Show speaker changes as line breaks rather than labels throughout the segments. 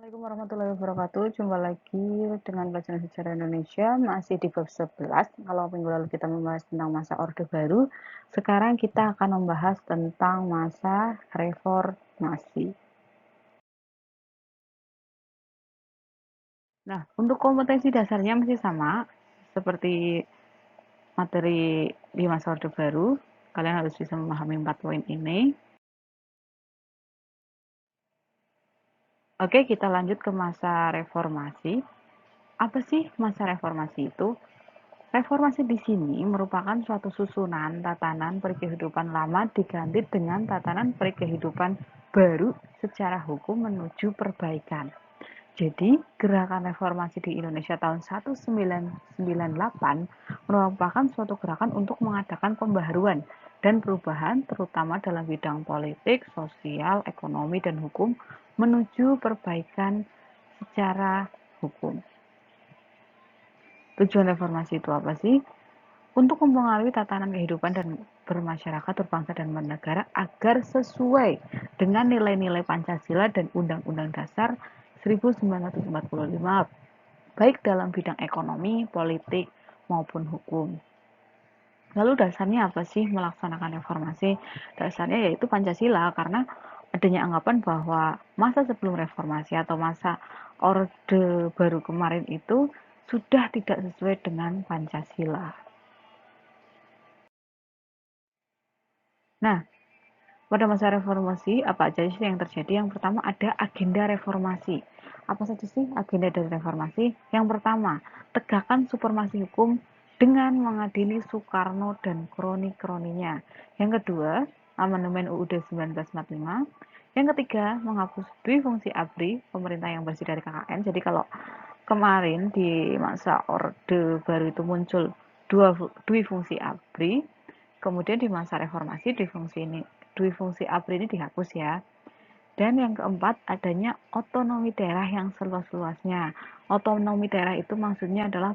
Assalamualaikum warahmatullahi wabarakatuh. Jumpa lagi dengan pelajaran sejarah Indonesia, masih di bab 11. Kalau minggu lalu kita membahas tentang masa Orde Baru, sekarang kita akan membahas tentang masa reformasi. Nah, untuk kompetensi dasarnya masih sama seperti materi di masa Orde Baru. Kalian harus bisa memahami 4 poin ini. Oke, kita lanjut ke masa reformasi. Apa sih masa reformasi itu? Reformasi di sini merupakan suatu susunan tatanan perkehidupan lama diganti dengan tatanan perkehidupan baru secara hukum menuju perbaikan. Jadi, gerakan reformasi di Indonesia tahun 1998 merupakan suatu gerakan untuk mengadakan pembaharuan dan perubahan terutama dalam bidang politik, sosial, ekonomi, dan hukum menuju perbaikan secara hukum. Tujuan reformasi itu apa sih? Untuk mempengaruhi tatanan kehidupan dan bermasyarakat, berbangsa, dan bernegara agar sesuai dengan nilai-nilai Pancasila dan Undang-Undang Dasar 1945, baik dalam bidang ekonomi, politik, maupun hukum. Lalu dasarnya apa sih melaksanakan reformasi? Dasarnya yaitu Pancasila, karena adanya anggapan bahwa masa sebelum reformasi atau masa Orde Baru kemarin itu sudah tidak sesuai dengan Pancasila. Nah, pada masa reformasi, apa aja sih yang terjadi? Yang pertama ada agenda reformasi. Apa saja sih agenda dari reformasi? Yang pertama, tegakkan supremasi hukum dengan mengadili Soekarno dan kroni-kroninya. Yang kedua, amandemen UUD 1945. Yang ketiga, menghapus dui fungsi ABRI, pemerintah yang bersih dari KKN. Jadi kalau kemarin di masa Orde Baru itu muncul dui fungsi ABRI, kemudian di masa reformasi dui fungsi ABRI ini dihapus ya. Dan yang keempat, adanya otonomi daerah yang seluas-luasnya. Otonomi daerah itu maksudnya adalah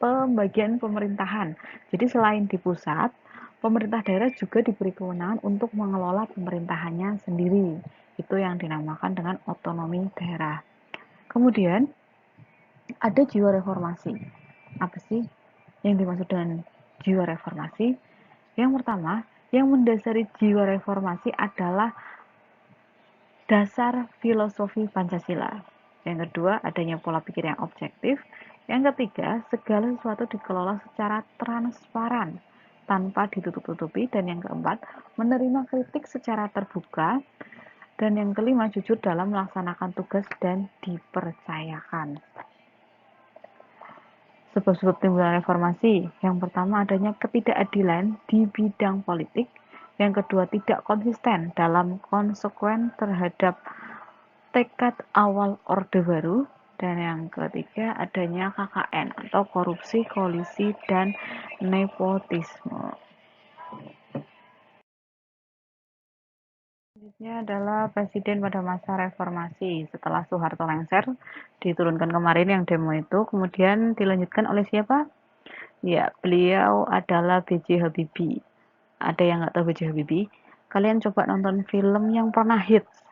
pembagian pemerintahan. Jadi selain di pusat, pemerintah daerah juga diberi kewenangan untuk mengelola pemerintahannya sendiri. Itu yang dinamakan dengan otonomi daerah. Kemudian ada jiwa reformasi. Apa sih yang dimaksud dengan jiwa reformasi? Yang pertama, yang mendasari jiwa reformasi adalah dasar filosofi Pancasila. Yang kedua, adanya pola pikir yang objektif. Yang ketiga, segala sesuatu dikelola secara transparan tanpa ditutup-tutupi. Dan yang keempat, menerima kritik secara terbuka. Dan yang kelima, jujur dalam melaksanakan tugas dan dipercayakan. Sebab-sebab timbulan reformasi, yang pertama adanya ketidakadilan di bidang politik, yang kedua tidak konsisten dalam konsekuen terhadap tekad awal Orde Baru, dan yang ketiga adanya KKN atau korupsi, kolisi, dan nepotisme. Selanjutnya adalah presiden pada masa reformasi. Setelah Soeharto lengser, diturunkan kemarin yang demo itu, kemudian dilanjutkan oleh siapa? Ya, beliau adalah B.J. Habibie. Ada yang nggak tahu B.J. Habibie? Kalian coba nonton film yang pernah hits,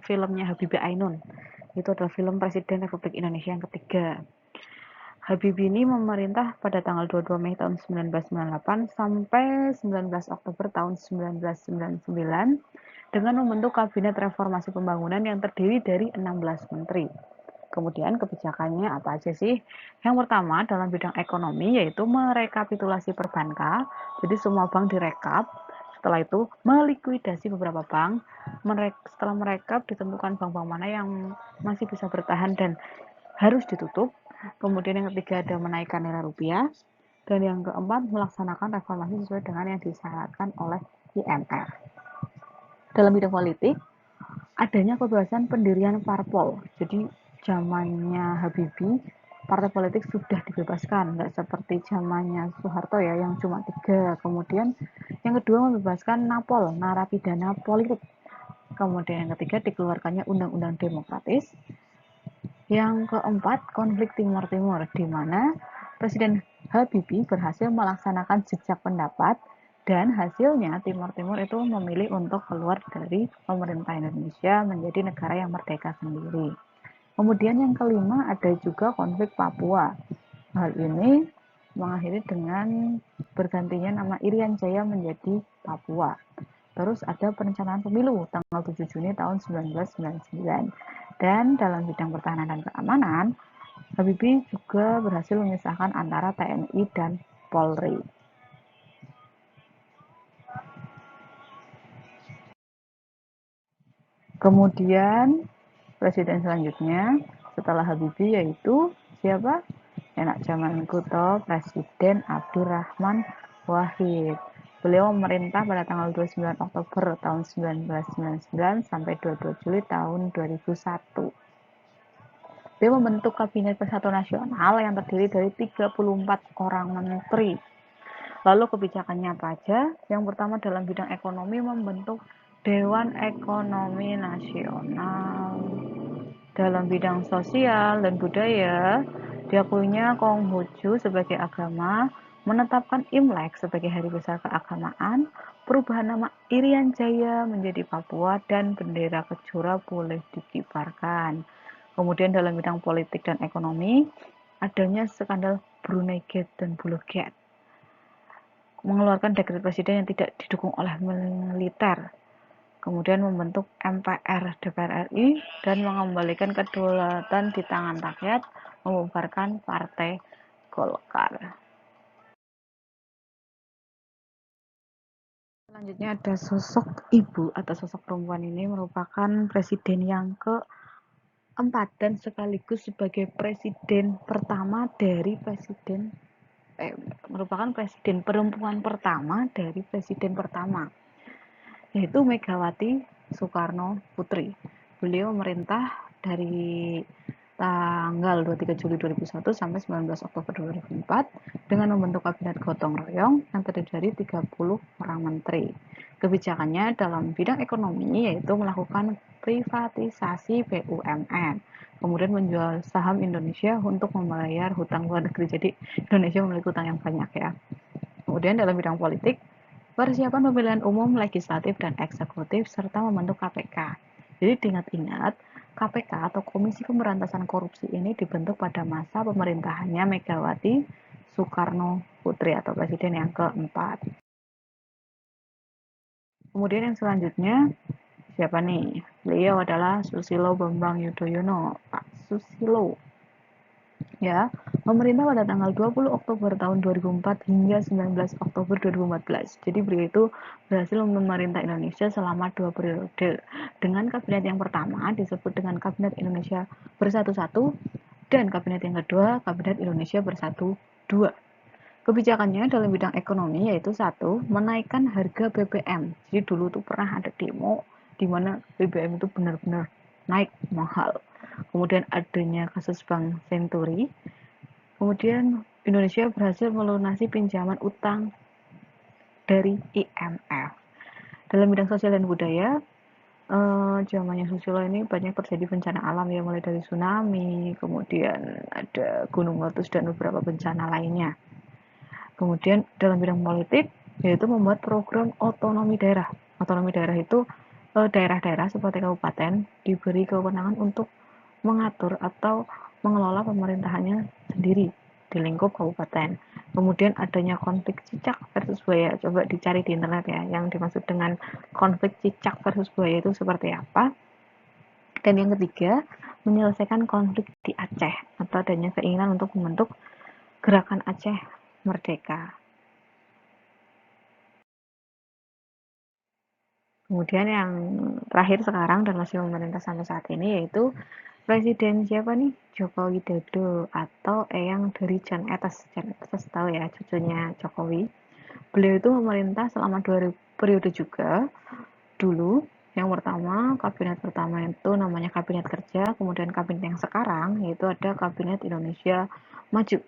filmnya Habibie Ainun. Itu adalah film Presiden Republik Indonesia yang ketiga. Habibie ini memerintah pada tanggal 22 Mei tahun 1998 sampai 19 Oktober tahun 1999 dengan membentuk Kabinet Reformasi Pembangunan yang terdiri dari 16 menteri. Kemudian kebijakannya apa aja sih? Yang pertama dalam bidang ekonomi yaitu merekapitulasi perbankan. Jadi semua bank direkap. Setelah itu melikuidasi beberapa bank. Setelah merekap ditentukan bank-bank mana yang masih bisa bertahan dan harus ditutup. Kemudian yang ketiga ada menaikkan nilai rupiah. Dan yang keempat melaksanakan reformasi sesuai dengan yang disyaratkan oleh IMF. Dalam bidang politik adanya kebebasan pendirian parpol. Jadi zamannya Habibie partai politik sudah dibebaskan, nggak seperti zamannya Soeharto ya yang cuma 3. Kemudian yang kedua membebaskan napol, narapidana politik. Kemudian yang ketiga dikeluarkannya undang-undang demokratis. Yang keempat konflik Timur Timur, di mana Presiden Habibie berhasil melaksanakan jejak pendapat dan hasilnya Timur Timur itu memilih untuk keluar dari pemerintah Indonesia menjadi negara yang merdeka sendiri. Kemudian yang kelima ada juga konflik Papua. Hal ini mengakhiri dengan bergantinya nama Irian Jaya menjadi Papua. Terus ada perencanaan pemilu tanggal 7 Juni tahun 1999. Dan dalam bidang pertahanan dan keamanan, Habibie juga berhasil memisahkan antara TNI dan Polri. Kemudian presiden selanjutnya setelah Habibie yaitu siapa? Enak zaman kuto Presiden Abdurrahman Wahid. Beliau memerintah pada tanggal 29 Oktober tahun 1999 sampai 22 Juli tahun 2001. Beliau membentuk Kabinet Persatuan Nasional yang terdiri dari 34 orang menteri. Lalu kebijakannya apa aja? Yang pertama dalam bidang ekonomi membentuk Dewan Ekonomi Nasional. Dalam bidang sosial dan budaya, diakuinya Konghucu sebagai agama, menetapkan Imlek sebagai hari besar keagamaan, perubahan nama Irian Jaya menjadi Papua, dan bendera Kejora boleh dikibarkan. Kemudian dalam bidang politik dan ekonomi, adanya skandal Brunei Gate dan Buloh Gate, mengeluarkan dekret presiden yang tidak didukung oleh militer, kemudian membentuk MPR DPR RI dan mengembalikan kedaulatan di tangan rakyat, membubarkan Partai Golkar. Selanjutnya ada sosok ibu atau sosok perempuan ini merupakan presiden yang keempat dan sekaligus sebagai presiden pertama dari merupakan presiden perempuan pertama dari presiden pertama, yaitu Megawati Soekarno Putri. Beliau memerintah dari tanggal 23 Juli 2001 sampai 19 Oktober 2004 dengan membentuk kabinet gotong royong yang terdiri dari 30 orang menteri. Kebijakannya dalam bidang ekonomi yaitu melakukan privatisasi BUMN, kemudian menjual saham Indonesia untuk membayar hutang luar negeri. Jadi Indonesia memiliki hutang yang banyak ya. Kemudian dalam bidang politik, persiapan pemilihan umum, legislatif, dan eksekutif, serta membentuk KPK. Jadi diingat-ingat, KPK atau Komisi Pemberantasan Korupsi ini dibentuk pada masa pemerintahannya Megawati Soekarno Putri atau presiden yang keempat. Kemudian yang selanjutnya, siapa nih? Beliau adalah Susilo Bambang Yudhoyono, Pak Susilo. Ya, memerintah pada tanggal 20 Oktober tahun 2004 hingga 19 Oktober 2014. Jadi beliau itu berhasil memerintah Indonesia selama 2 periode. Dengan kabinet yang pertama disebut dengan Kabinet Indonesia Bersatu-Satu dan kabinet yang kedua Kabinet Indonesia Bersatu-2. Kebijakannya dalam bidang ekonomi yaitu satu, menaikkan harga BBM. Jadi dulu tuh pernah ada demo di mana BBM itu benar-benar naik mahal. Kemudian adanya kasus Bank Senturi. Kemudian Indonesia berhasil melunasi pinjaman utang dari IMF. Dalam bidang sosial dan budaya, zamannya Susilo ini banyak terjadi bencana alam ya, mulai dari tsunami, kemudian ada gunung meletus dan beberapa bencana lainnya. Kemudian dalam bidang politik, yaitu membuat program otonomi daerah. Otonomi daerah itu daerah-daerah seperti kabupaten diberi kewenangan untuk mengatur atau mengelola pemerintahannya sendiri di lingkup kabupaten. Kemudian adanya konflik cicak versus buaya. Coba dicari di internet ya, yang dimaksud dengan konflik cicak versus buaya itu seperti apa. Dan yang ketiga, menyelesaikan konflik di Aceh atau adanya keinginan untuk membentuk Gerakan Aceh Merdeka. Kemudian yang terakhir sekarang dan masih memerintah sampai saat ini yaitu Presiden siapa nih? Joko Widodo atau Eyang dari Jan Etes. Jan Etes tahu ya, cucunya Jokowi. Beliau itu memerintah selama 2 periode juga. Dulu yang pertama, kabinet pertama itu namanya kabinet kerja, kemudian kabinet yang sekarang yaitu ada Kabinet Indonesia Maju.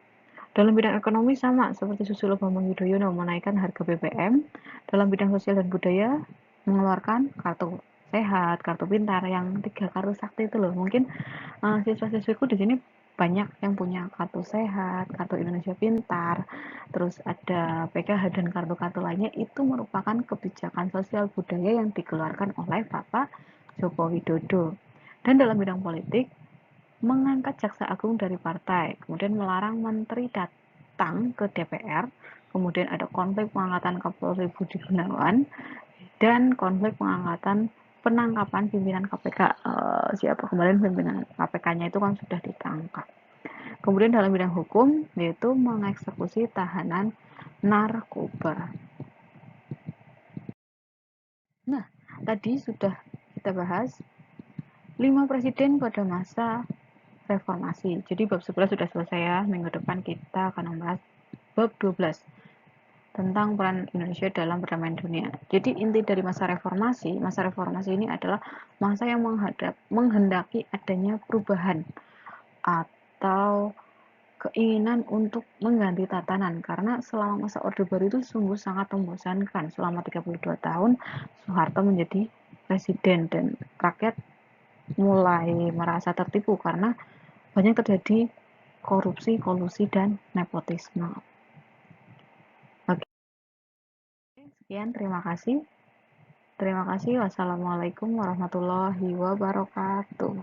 Dalam bidang ekonomi sama seperti Susilo Bambang Yudhoyono menaikkan harga BBM. Dalam bidang sosial dan budaya mengeluarkan kartu sehat, kartu pintar, yang 3 kartu sakti itu loh. Mungkin siswa-siswiku di sini banyak yang punya kartu sehat, kartu Indonesia Pintar, terus ada PKH dan kartu-kartu lainnya. Itu merupakan kebijakan sosial budaya yang dikeluarkan oleh Bapak Joko Widodo. Dan dalam bidang politik, mengangkat jaksa agung dari partai, kemudian melarang menteri datang ke DPR, kemudian ada konflik pengangkatan Kapolri Budi Gunawan, dan konflik pengangkatan penangkapan pimpinan KPK. Siapa kemarin pimpinan KPK-nya itu kan sudah ditangkap. Kemudian dalam bidang hukum yaitu mengeksekusi tahanan narkoba. Nah, tadi sudah kita bahas 5 presiden pada masa reformasi. Jadi bab 11 sudah selesai ya. Minggu depan kita akan membahas bab 12 tentang peran Indonesia dalam perdamaian dunia. Jadi inti dari masa reformasi ini adalah masa yang menghendaki adanya perubahan atau keinginan untuk mengganti tatanan, karena selama masa Orde Baru itu sungguh sangat membosankan. Selama 32 tahun Soeharto menjadi presiden dan rakyat mulai merasa tertipu karena banyak terjadi korupsi, kolusi, dan nepotisme. Oke, sekian, terima kasih. Terima kasih. Wassalamualaikum warahmatullahi wabarakatuh.